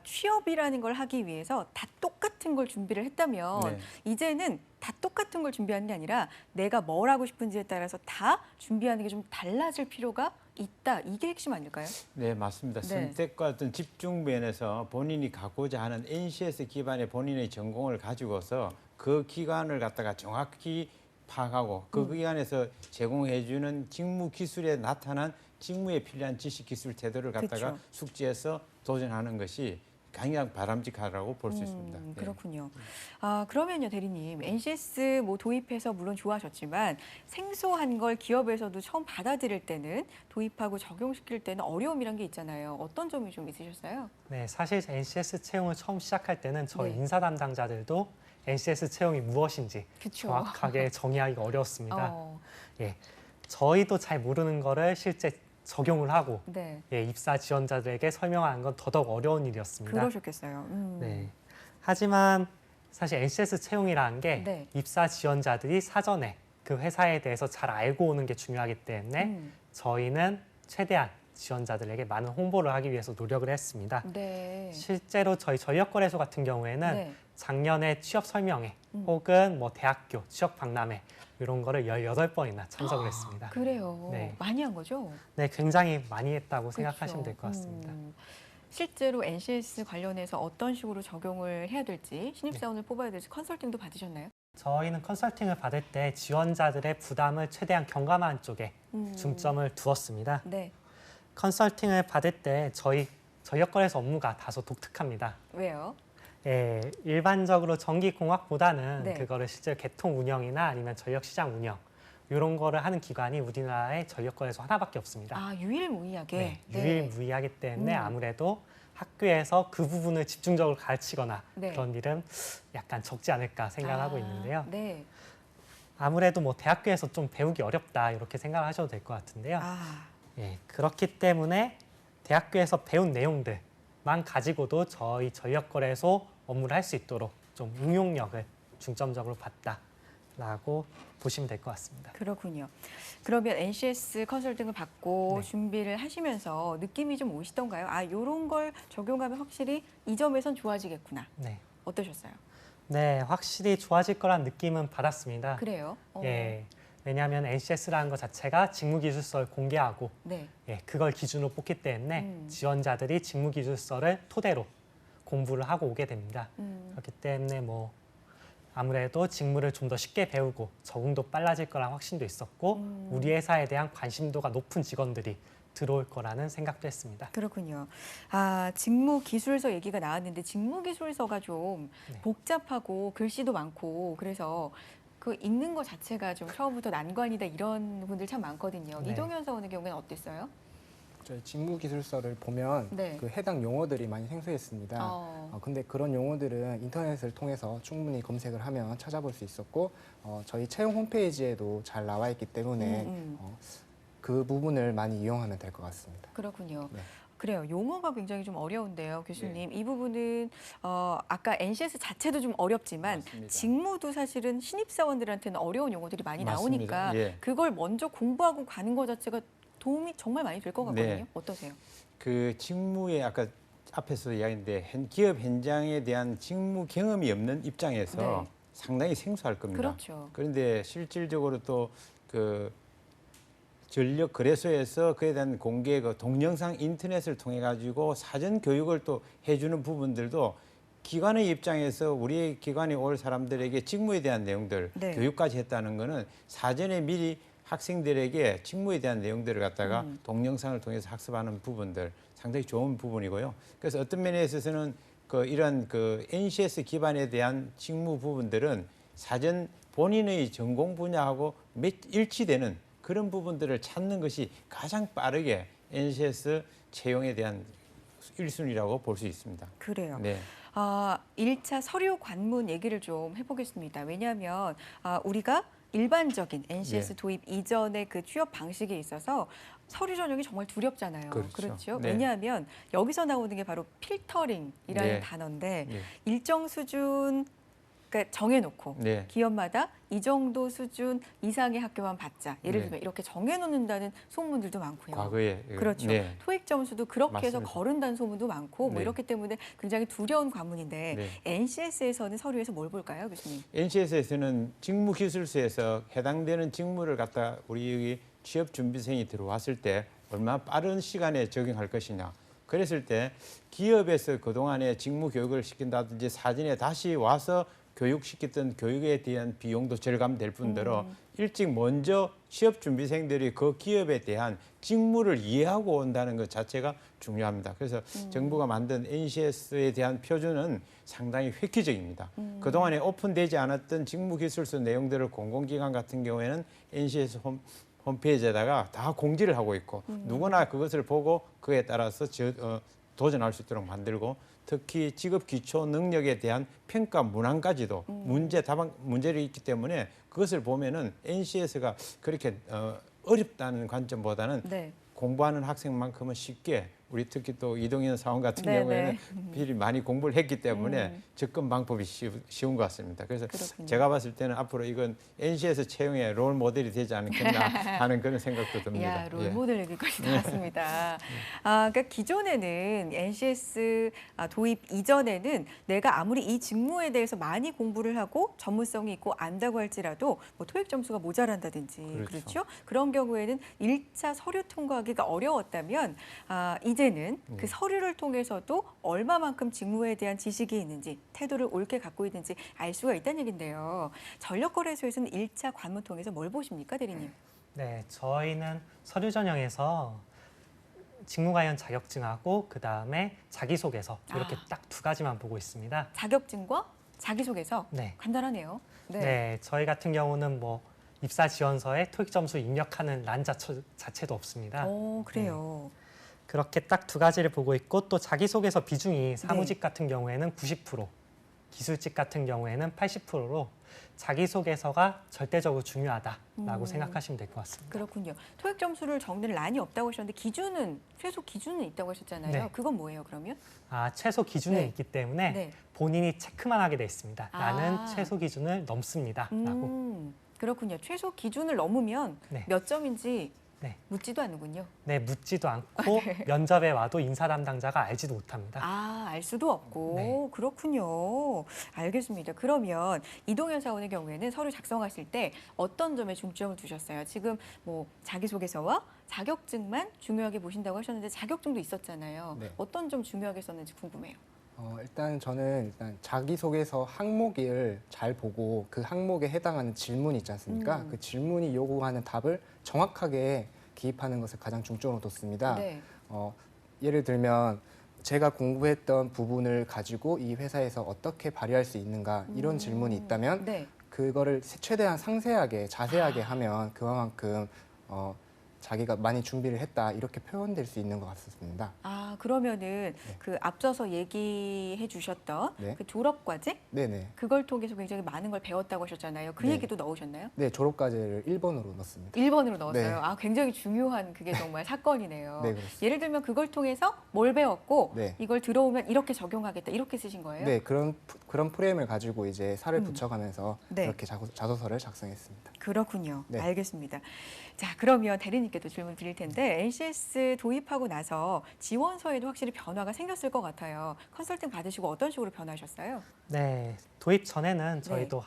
취업이라는 걸 하기 위해서 다 똑같은 걸 준비를 했다면 네. 이제는 다 똑같은 걸 준비하는 게 아니라 내가 뭘 하고 싶은지에 따라서 다 준비하는 게 좀 달라질 필요가 있다. 이게 핵심 아닐까요? 네, 맞습니다. 네. 선택과 어떤 집중 면에서 본인이 갖고자 하는 NCS 기반의 본인의 전공을 가지고서 그 기관을 갖다가 정확히 파악하고 그 기관에서 제공해주는 직무 기술에 나타난 직무에 필요한 지식 기술 태도를 갖다가 그쵸. 숙지해서 도전하는 것이 가장 바람직하다고 볼 수 있습니다. 네. 그렇군요. 아, 그러면요, 대리님, NCS 뭐 도입해서 물론 좋아하셨지만 생소한 걸 기업에서도 처음 받아들일 때는 도입하고 적용시킬 때는 어려움이란 게 있잖아요. 어떤 점이 좀 있으셨어요? 네, 사실 NCS 채용을 처음 시작할 때는 저희 네. 인사 담당자들도 NCS 채용이 무엇인지 그쵸. 정확하게 정의하기가 어려웠습니다. 어, 예, 저희도 잘 모르는 거를 실제 적용을 하고 네, 예, 입사 지원자들에게 설명하는 건 더더욱 어려운 일이었습니다. 그러셨겠어요. 네. 하지만 사실 NCS 채용이라는 게 네. 입사 지원자들이 사전에 그 회사에 대해서 잘 알고 오는 게 중요하기 때문에 저희는 최대한 지원자들에게 많은 홍보를 하기 위해서 노력을 했습니다. 네. 실제로 저희 전력거래소 같은 경우에는 네. 작년에 취업 설명회 혹은 뭐 대학교 취업 박람회 이런 거를 18번이나 참석을 했습니다. 그래요. 네. 많이 한 거죠? 네, 굉장히 많이 했다고 그렇죠. 생각하시면 될 것 같습니다. 실제로 NCS 관련해서 어떤 식으로 적용을 해야 될지, 신입사원을 뽑아야 될지 컨설팅도 받으셨나요? 저희는 컨설팅을 받을 때 지원자들의 부담을 최대한 경감하는 쪽에 중점을 두었습니다. 네. 컨설팅을 받을 때 저희 전력거래소 업무가 다소 독특합니다. 왜요? 예, 일반적으로 전기공학보다는 네. 그거를 실제 개통 운영이나 아니면 전력시장 운영 이런 거를 하는 기관이 우리나라에 전력거래소 하나밖에 없습니다. 아, 유일무이하게. 네, 유일무이하기 때문에 음. 아무래도 학교에서 그 부분을 집중적으로 가르치거나 네. 그런 일은 약간 적지 않을까 생각하고 있는데요. 네. 아무래도 뭐 대학교에서 좀 배우기 어렵다 이렇게 생각하셔도 될 것 같은데요. 아, 예, 그렇기 때문에 대학교에서 배운 내용들만 가지고도 저희 전력거래소 업무를 할 수 있도록 좀 응용력을 중점적으로 봤다라고 보시면 될 것 같습니다. 그렇군요. 그러면 NCS 컨설팅을 받고 네. 준비를 하시면서 느낌이 좀 오시던가요? 아, 이런 걸 적용하면 확실히 이 점에선 좋아지겠구나. 네, 어떠셨어요? 네, 확실히 좋아질 거란 느낌은 받았습니다. 그래요? 예, 왜냐하면 NCS라는 것 자체가 직무기술서를 공개하고 네. 예, 그걸 기준으로 뽑기 때문에 지원자들이 직무기술서를 토대로 공부를 하고 오게 됩니다. 그렇기 때문에 뭐 아무래도 직무를 좀 더 쉽게 배우고 적응도 빨라질 거란 확신도 있었고 우리 회사에 대한 관심도가 높은 직원들이 들어올 거라는 생각도 했습니다. 그렇군요. 아, 직무기술서 얘기가 나왔는데 직무기술서가 좀 네. 복잡하고 글씨도 많고 그래서 그 읽는 것 자체가 좀 처음부터 난관이다 이런 분들 참 많거든요. 네. 이동현 사원의 경우에는 어땠어요? 저희 직무기술서를 보면 네. 그 해당 용어들이 많이 생소했습니다. 근데 그런 용어들은 인터넷을 통해서 충분히 검색을 하면 찾아볼 수 있었고 저희 채용 홈페이지에도 잘 나와 있기 때문에 그 부분을 많이 이용하면 될 것 같습니다. 그렇군요. 네. 그래요. 용어가 굉장히 좀 어려운데요, 교수님. 이 부분은 아까 NCS 자체도 좀 어렵지만 맞습니다. 직무도 사실은 신입사원들한테는 어려운 용어들이 많이 맞습니다. 나오니까 예. 그걸 먼저 공부하고 가는 것 자체가 도움이 정말 많이 될 것 같거든요. 네. 어떠세요? 그 직무에 아까 앞에서 이야기했는데 기업 현장에 대한 직무 경험이 없는 입장에서 네. 상당히 생소할 겁니다. 그렇죠. 그런데 실질적으로 또 그 전력 거래소에서 그에 대한 공개 그 동영상 인터넷을 통해 가지고 사전 교육을 또 해주는 부분들도 기관의 입장에서 우리 기관에 올 사람들에게 직무에 대한 내용들 네. 교육까지 했다는 거는 사전에 미리 학생들에게 직무에 대한 내용들을 갖다가 동영상을 통해서 학습하는 부분들 상당히 좋은 부분이고요. 그래서 어떤 면에 있어서는 이런 NCS 기반에 대한 직무 부분들은 사전 본인의 전공 분야하고 일치되는 그런 부분들을 찾는 것이 가장 빠르게 NCS 채용에 대한 1순위라고 볼 수 있습니다. 그래요. 네. 1차 서류 관문 얘기를 좀 해보겠습니다. 왜냐하면 우리가 일반적인 NCS 네. 도입 이전의 그 취업 방식에 있어서 서류 전형이 정말 두렵잖아요. 그렇죠. 네. 왜냐하면 여기서 나오는 게 바로 필터링이라는 네. 단어인데 네. 일정 수준 그러니까 정해놓고 네. 기업마다 이 정도 수준 이상의 학교만 받자. 예를 네. 들면 이렇게 정해놓는다는 소문들도 많고요. 과거에 그렇죠. 네. 토익 점수도 그렇게 해서 맞습니다. 거른다는 소문도 많고 뭐 네. 이렇기 때문에 굉장히 두려운 관문인데 네. NCS에서는 서류에서 뭘 볼까요, 교수님? NCS에서는 직무기술서에서 해당되는 직무를 갖다 우리 여기 취업준비생이 들어왔을 때 얼마나 빠른 시간에 적용할 것이냐. 그랬을 때 기업에서 그동안에 직무교육을 시킨다든지 사전에 다시 와서 교육시켰던 교육에 대한 비용도 절감될 뿐더러 일찍 먼저 취업준비생들이 그 기업에 대한 직무를 이해하고 온다는 것 자체가 중요합니다. 그래서 정부가 만든 NCS에 대한 표준은 상당히 획기적입니다. 그동안에 오픈되지 않았던 직무기술서 내용들을 공공기관 같은 경우에는 NCS 홈페이지에다가 다 공지를 하고 있고 누구나 그것을 보고 그에 따라서 도전할 수 있도록 만들고 특히 직업 기초 능력에 대한 평가 문항까지도 문제를 있기 때문에 그것을 보면은 NCS가 그렇게 어렵다는 관점보다는 네. 공부하는 학생만큼은 쉽게 우리 특히 또 이동현 사원 같은 네네. 경우에는 미리 많이 공부를 했기 때문에 접근 방법이 쉬운 것 같습니다. 그래서 그렇군요. 제가 봤을 때는 앞으로 이건 NCS 채용의 롤 모델이 되지 않겠나 하는 그런 생각도 듭니다. 야, 롤모델 얘기까지 나왔습니다. 그러니까 기존에는 NCS 도입 이전에는 내가 아무리 이 직무에 대해서 많이 공부를 하고 전문성이 있고 안다고 할지라도 뭐 토익 점수가 모자란다든지 그렇죠. 그런 경우에는 1차 서류 통과하기가 어려웠다면 이제는 그 서류를 통해서도 얼마만큼 직무에 대한 지식이 있는지 태도를 옳게 갖고 있는지 알 수가 있다는 얘긴데요. 전력거래소에서는 1차 관문 통해서 뭘 보십니까, 대리님? 네, 저희는 서류 전형에서 직무 관련 자격증하고 그다음에 자기소개서 이렇게 딱 두 가지만 보고 있습니다. 자격증과 자기소개서 네. 간단하네요. 네, 저희 같은 경우는 뭐 입사 지원서에 토익 점수 입력하는 란 자체도 없습니다. 그래요. 그렇게 딱 두 가지를 보고 있고 또 자기소개서 비중이 사무직 같은 경우에는 90%, 기술직 같은 경우에는 80%로 자기소개서가 절대적으로 중요하다라고 생각하시면 될 것 같습니다. 그렇군요. 토익 점수를 적는 란이 없다고 하셨는데 최소 기준은 있다고 하셨잖아요. 네. 그건 뭐예요, 그러면? 최소 기준이 네. 있기 때문에 네. 본인이 체크만 하게 돼 있습니다. 나는 아. 최소 기준을 넘습니다라고. 그렇군요. 최소 기준을 넘으면 네. 몇 점인지 네. 묻지도 않는군요. 네, 묻지도 않고 면접에 와도 인사 담당자가 알지도 못합니다. 알 수도 없고 네. 그렇군요. 알겠습니다. 그러면 이동현 사원의 경우에는 서류 작성하실 때 어떤 점에 중점을 두셨어요? 지금 뭐 자기소개서와 자격증만 중요하게 보신다고 하셨는데 자격증도 있었잖아요. 네. 어떤 점 중요하게 썼는지 궁금해요. 저는 자기소개서 항목을 잘 보고 그 항목에 해당하는 질문이 있지 않습니까? 그 질문이 요구하는 답을 정확하게 기입하는 것을 가장 중점으로 뒀습니다. 네. 예를 들면 제가 공부했던 부분을 가지고 이 회사에서 어떻게 발휘할 수 있는가 이런 질문이 있다면 네. 그거를 최대한 상세하게 자세하게 하면 그만큼 자기가 많이 준비를 했다 이렇게 표현될 수 있는 것 같습니다. 그러면은 그 앞서서 얘기해 주셨던 네. 그 졸업과제 네네. 그걸 통해서 굉장히 많은 걸 배웠다고 하셨잖아요. 그 네. 얘기도 넣으셨나요? 네, 졸업과제를 1번으로 넣었습니다. 1번으로 넣었어요. 네. 굉장히 중요한 그게 정말 사건이네요. 네, 그렇습니다. 예를 들면 그걸 통해서 뭘 배웠고 네. 이걸 들어오면 이렇게 적용하겠다 이렇게 쓰신 거예요? 네, 그런 프레임을 가지고 이제 살을 붙여가면서 네. 이렇게 자소서를 작성했습니다. 그렇군요. 네. 알겠습니다. 자, 그러면 대리님께도 질문 드릴 텐데 NCS 도입하고 나서 지원서에도 확실히 변화가 생겼을 것 같아요. 컨설팅 받으시고 어떤 식으로 변화하셨어요? 네, 도입 전에는 저희도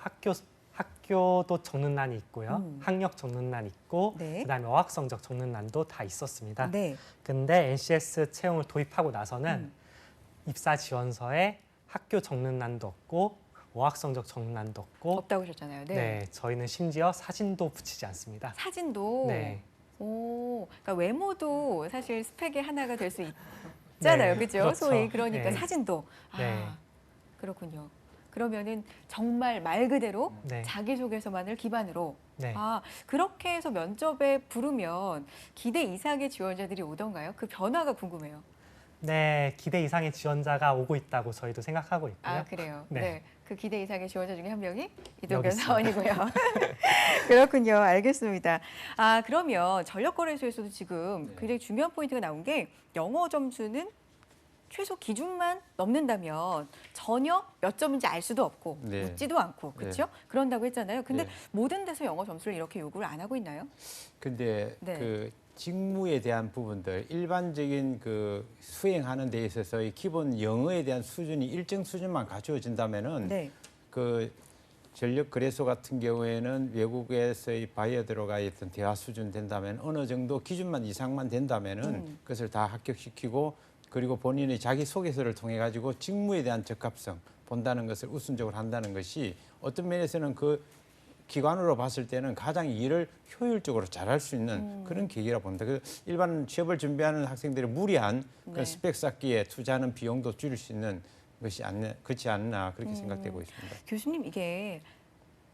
학교도 적는 난이 있고요. 학력 적는 난 있고 네. 그다음에 어학 성적 적는 난도 다 있었습니다. 네. 근데 NCS 채용을 도입하고 나서는 입사 지원서에 학교 적는 난도 없고 어학 성적 적는 난도 없고 없다고 하셨잖아요. 네. 네, 저희는 심지어 사진도 붙이지 않습니다. 사진도 네. 그러니까 외모도 사실 스펙의 하나가 될 수 있잖아요. 네, 그죠? 그렇죠. 소위 그러니까 네. 사진도 네. 그렇군요. 그러면은 정말 말 그대로 네. 자기소개서만을 기반으로 네. 그렇게 해서 면접에 부르면 기대 이상의 지원자들이 오던가요? 그 변화가 궁금해요. 네, 기대 이상의 지원자가 오고 있다고 저희도 생각하고 있고요. 그래요. 네. 네. 그 기대 이상의 지원자 중에 한 명이 여기 이동현 있습니다. 사원이고요. 그렇군요. 알겠습니다. 그러면 전력거래소에서도 지금 네. 굉장히 중요한 포인트가 나온 게 영어 점수는 최소 기준만 넘는다면 전혀 몇 점인지 알 수도 없고 네. 묻지도 않고 그렇죠? 그런다고 했잖아요. 근데 네. 모든 데서 영어 점수를 이렇게 요구를 안 하고 있나요? 근데 네. 그 직무에 대한 부분들 일반적인 그 수행하는 데 있어서의 기본 영어에 대한 수준이 일정 수준만 갖추어진다면은 네. 그 전력 거래소 같은 경우에는 외국에서의 바이어들과 있던 대화 수준 된다면 어느 정도 기준만 이상만 된다면은 그것을 다 합격시키고 그리고 본인의 자기 소개서를 통해 가지고 직무에 대한 적합성 본다는 것을 우선적으로 한다는 것이 어떤 면에서는 그 기관으로 봤을 때는 가장 일을 효율적으로 잘할 수 있는 그런 계기라 봅니다. 그 일반 취업을 준비하는 학생들이 무리한 네. 그 스펙 쌓기에 투자하는 비용도 줄일 수 있는 것이 그렇지 않나 그렇게 생각되고 있습니다. 교수님 이게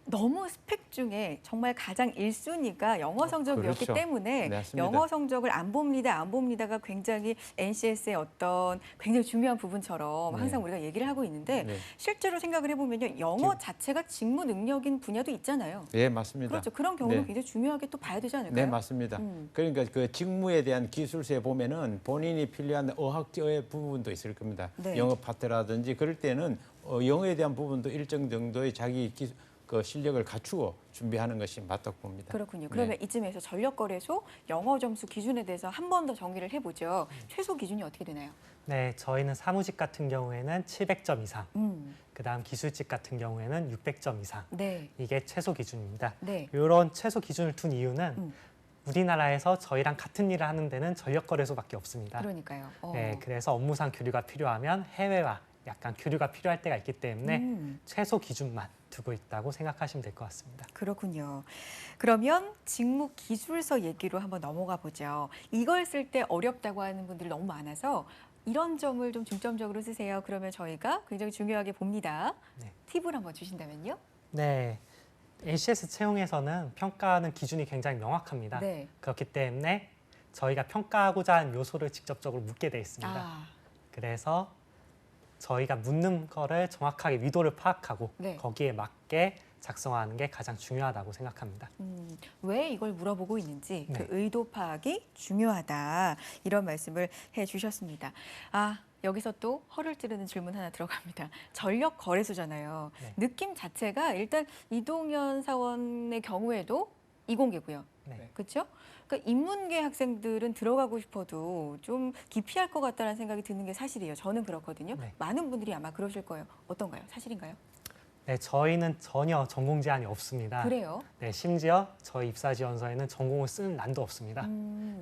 너무 스펙 중에 정말 가장 1순위가 영어 성적이었기 그렇죠. 때문에 네, 맞습니다. 영어 성적을 안 봅니다가 굉장히 NCS의 어떤 굉장히 중요한 부분처럼 네. 항상 우리가 얘기를 하고 있는데 네. 실제로 생각을 해보면요. 영어 자체가 직무 능력인 분야도 있잖아요. 네, 맞습니다. 그렇죠. 그런 경우는 네. 굉장히 중요하게 또 봐야 되지 않을까요? 네, 맞습니다. 그러니까 그 직무에 대한 기술서에 보면은 본인이 필요한 어학의 부분도 있을 겁니다. 네. 영어 파트라든지 그럴 때는 영어에 대한 부분도 일정 정도의 자기 그 실력을 갖추어 준비하는 것이 맞다고 봅니다. 그렇군요. 그러면 이쯤에서 전력거래소 영어 점수 기준에 대해서 한 번 더 정리를 해보죠. 최소 기준이 어떻게 되나요? 네, 저희는 사무직 같은 경우에는 700점 이상, 음, 그다음 기술직 같은 경우에는 600점 이상. 네, 이게 최소 기준입니다. 네. 이런 최소 기준을 둔 이유는 음. 우리나라에서 저희랑 같은 일을 하는 데는 전력거래소밖에 없습니다. 그러니까요. 네, 그래서 업무상 교류가 필요하면 해외와 약간 교류가 필요할 때가 있기 때문에 최소 기준만 두고 있다고 생각하시면 될 것 같습니다. 그렇군요. 그러면 직무 기술서 얘기로 한번 넘어가 보죠. 이걸 쓸 때 어렵다고 하는 분들이 너무 많아서 이런 점을 좀 중점적으로 쓰세요. 그러면 저희가 굉장히 중요하게 봅니다. 네. 팁을 한번 주신다면요? 네, NCS 채용에서는 평가하는 기준이 굉장히 명확합니다. 네. 그렇기 때문에 저희가 평가하고자 하는 요소를 직접적으로 묻게 돼 있습니다. 아, 그래서 저희가 묻는 거를 정확하게 위도를 파악하고 네. 거기에 맞게 작성하는 게 가장 중요하다고 생각합니다. 왜 이걸 물어보고 있는지 네. 그 의도 파악이 중요하다. 이런 말씀을 해주셨습니다. 여기서 또 허를 찌르는 질문 하나 들어갑니다. 전력 거래소잖아요. 네. 느낌 자체가 일단 이동현 사원의 경우에도 이공계고요. 네. 그렇죠? 그러니까 인문계 학생들은 들어가고 싶어도 좀 기피할 것 같다는 생각이 드는 게 사실이에요. 저는 그렇거든요. 네. 많은 분들이 아마 그러실 거예요. 어떤가요? 사실인가요? 네, 저희는 전혀 전공 제한이 없습니다. 그래요? 네, 심지어 저희 입사 지원서에는 전공을 쓰는 난도 없습니다.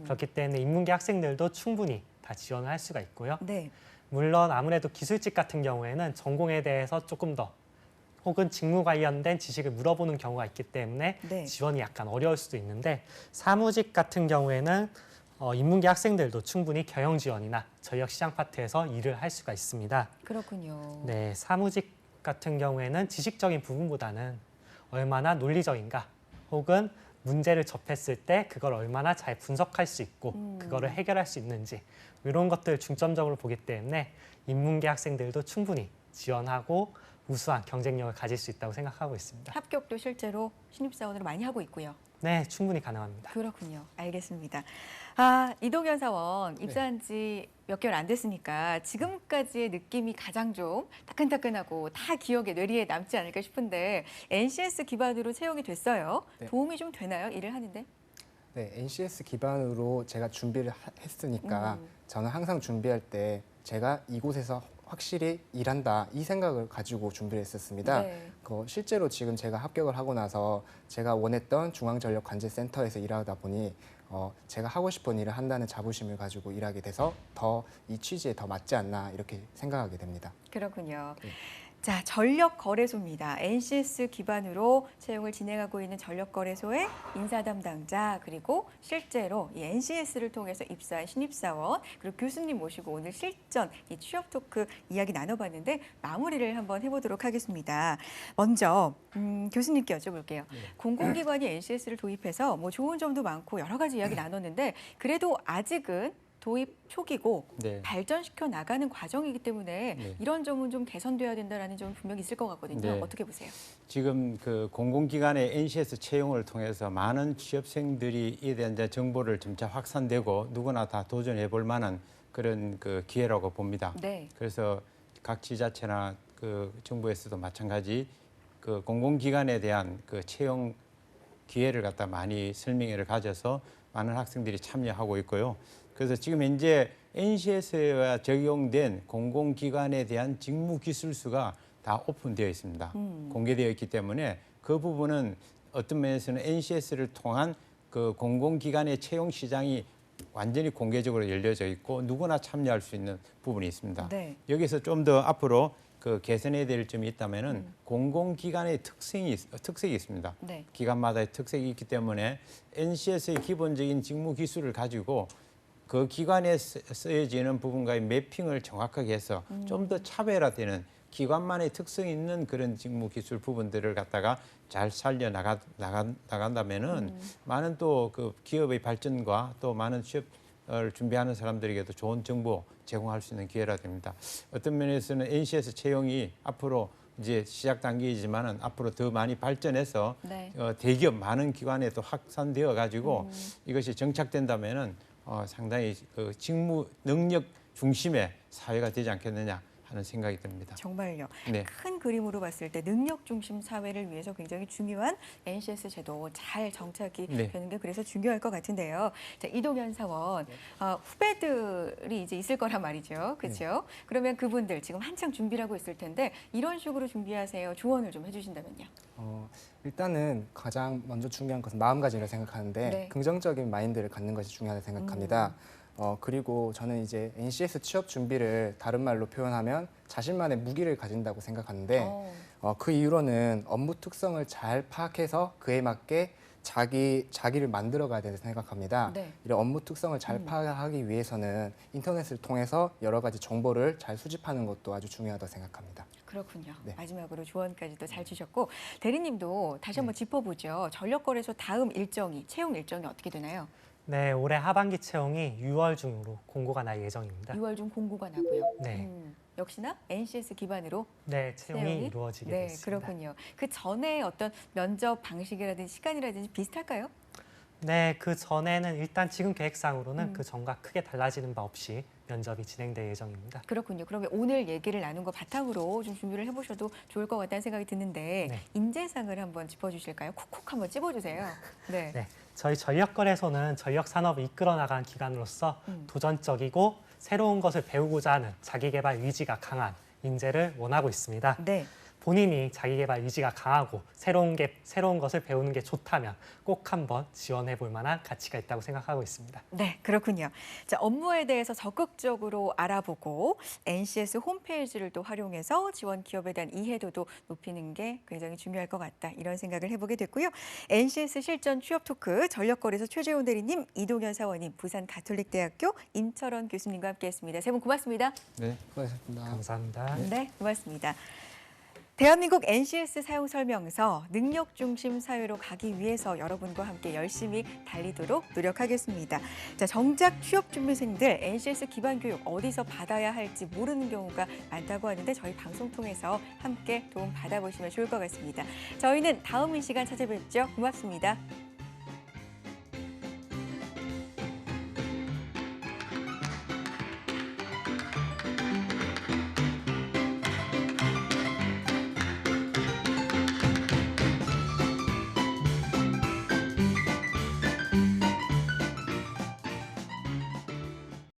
그렇기 때문에 인문계 학생들도 충분히 다 지원을 할 수가 있고요. 네. 물론 아무래도 기술직 같은 경우에는 전공에 대해서 조금 더 혹은 직무 관련된 지식을 물어보는 경우가 있기 때문에 네. 지원이 약간 어려울 수도 있는데 사무직 같은 경우에는 인문계 학생들도 충분히 경영 지원이나 전력 시장 파트에서 일을 할 수가 있습니다. 그렇군요. 네, 사무직 같은 경우에는 지식적인 부분보다는 얼마나 논리적인가 혹은 문제를 접했을 때 그걸 얼마나 잘 분석할 수 있고 그거를 해결할 수 있는지 이런 것들을 중점적으로 보기 때문에 인문계 학생들도 충분히 지원하고 우수한 경쟁력을 가질 수 있다고 생각하고 있습니다. 합격도 실제로 신입사원으로 많이 하고 있고요. 네, 충분히 가능합니다. 그렇군요. 알겠습니다. 이동현 사원 입사한 지 몇 개월 안 됐으니까 지금까지의 느낌이 가장 좀 따끈따끈하고 다 기억에 뇌리에 남지 않을까 싶은데 NCS 기반으로 채용이 됐어요. 네. 도움이 좀 되나요? 일을 하는데? 네, NCS 기반으로 제가 준비를 했으니까 저는 항상 준비할 때 제가 이곳에서 확실히 일한다 이 생각을 가지고 준비를 했었습니다. 네. 실제로 지금 제가 합격을 하고 나서 제가 원했던 중앙전력관제센터에서 일하다 보니 제가 하고 싶은 일을 한다는 자부심을 가지고 일하게 돼서 더 이 취지에 더 맞지 않나 이렇게 생각하게 됩니다. 그렇군요. 네. 자, 전력거래소입니다. NCS 기반으로 채용을 진행하고 있는 전력거래소의 인사 담당자 그리고 실제로 이 NCS를 통해서 입사한 신입사원 그리고 교수님 모시고 오늘 실전 이 취업 토크 이야기 나눠봤는데 마무리를 한번 해보도록 하겠습니다. 먼저 교수님께 여쭤볼게요. 공공기관이 NCS를 도입해서 뭐 좋은 점도 많고 여러 가지 이야기 나눴는데 그래도 아직은 도입 초기고 네. 발전시켜 나가는 과정이기 때문에 네. 이런 점은 좀 개선돼야 된다는 점은 분명히 있을 것 같거든요. 네. 어떻게 보세요? 지금 그 공공기관의 NCS 채용을 통해서 많은 취업생들이 이에 대한 이제 정보를 점차 확산되고 누구나 다 도전해 볼 만한 그런 그 기회라고 봅니다. 네. 그래서 각 지자체나 그 정부에서도 마찬가지 그 공공기관에 대한 그 채용 기회를 갖다 많이 설명회를 가져서 많은 학생들이 참여하고 있고요. 그래서 지금 현재 NCS에 적용된 공공기관에 대한 직무 기술수가 다 오픈되어 있습니다. 공개되어 있기 때문에 그 부분은 어떤 면에서는 NCS를 통한 그 공공기관의 채용 시장이 완전히 공개적으로 열려져 있고 누구나 참여할 수 있는 부분이 있습니다. 네. 여기서 좀 더 앞으로 그 개선해야 될 점이 있다면은 공공기관의 특색이 있습니다. 네. 기관마다의 특색이 있기 때문에 NCS의 기본적인 직무 기술을 가지고 그 기관에 쓰여지는 부분과의 매핑을 정확하게 해서 좀 더 차별화되는 기관만의 특성이 있는 그런 직무 기술 부분들을 갖다가 잘 살려 나간다면은 많은 또 그 기업의 발전과 또 많은 취업을 준비하는 사람들에게도 좋은 정보 제공할 수 있는 기회라 됩니다. 어떤 면에서는 NCS 채용이 앞으로 이제 시작 단계이지만은 앞으로 더 많이 발전해서 네. 대기업 많은 기관에 또 확산되어 가지고 이것이 정착된다면은 상당히 그 직무 능력 중심의 사회가 되지 않겠느냐 하는 생각이 듭니다. 정말요. 네. 큰 그림으로 봤을 때 능력 중심 사회를 위해서 굉장히 중요한 NCS 제도 잘 정착이 네. 되는 게 그래서 중요할 것 같은데요. 자, 이동현 사원, 후배들이 이제 있을 거란 말이죠. 그렇죠? 그러면 그분들 지금 한창 준비를 하고 있을 텐데 이런 식으로 준비하세요. 조언을 좀 해주신다면요. 일단은 가장 먼저 중요한 것은 마음가짐을 생각하는데 네. 긍정적인 마인드를 갖는 것이 중요하다고 생각합니다. 그리고 저는 이제 NCS 취업 준비를 다른 말로 표현하면 자신만의 무기를 가진다고 생각하는데 그 이유로는 업무 특성을 잘 파악해서 그에 맞게 자기를 만들어 가야 된다고 생각합니다. 네. 이런 업무 특성을 잘 파악하기 위해서는 인터넷을 통해서 여러 가지 정보를 잘 수집하는 것도 아주 중요하다고 생각합니다. 그렇군요. 네. 마지막으로 조언까지도 잘 주셨고 대리님도 다시 한번 짚어보죠. 전력거래소 다음 채용 일정이 어떻게 되나요? 네, 올해 하반기 채용이 6월 중으로 공고가 날 예정입니다. 6월 중 공고가 나고요. 네. 역시나 NCS 기반으로 네, 채용이 채용이? 이루어지게 네, 됐습니다. 그렇군요. 그 전에 어떤 면접 방식이라든지 시간이라든지 비슷할까요? 네, 그 전에는 일단 지금 계획상으로는 그 전과 크게 달라지는 바 없이 면접이 진행될 예정입니다. 그렇군요. 그러면 오늘 얘기를 나눈 거 바탕으로 좀 준비를 해보셔도 좋을 것 같다는 생각이 드는데 네. 인재상을 한번 짚어주실까요? 쿡쿡 한번 찝어주세요. 네. 네, 저희 전력거래소는 전력 산업을 이끌어 나가는 기관으로서 도전적이고 새로운 것을 배우고자 하는 자기개발 의지가 강한 인재를 원하고 있습니다. 네. 본인이 자기개발 의지가 강하고 새로운 것을 배우는 게 좋다면 꼭 한번 지원해 볼 만한 가치가 있다고 생각하고 있습니다. 네, 그렇군요. 자, 업무에 대해서 적극적으로 알아보고 NCS 홈페이지를 또 활용해서 지원 기업에 대한 이해도도 높이는 게 굉장히 중요할 것 같다. 이런 생각을 해보게 됐고요. NCS 실전 취업 토크 전력거래소 최재훈 대리님, 이동현 사원님, 부산가톨릭대학교 임철원 교수님과 함께했습니다. 세 분 고맙습니다. 네. 수고하셨습니다. 감사합니다. 네, 고맙습니다. 대한민국 NCS 사용 설명서 능력 중심 사회로 가기 위해서 여러분과 함께 열심히 달리도록 노력하겠습니다. 자, 정작 취업 준비생들 NCS 기반 교육 어디서 받아야 할지 모르는 경우가 많다고 하는데 저희 방송 통해서 함께 도움 받아보시면 좋을 것 같습니다. 저희는 다음 이 시간 찾아뵙죠. 고맙습니다.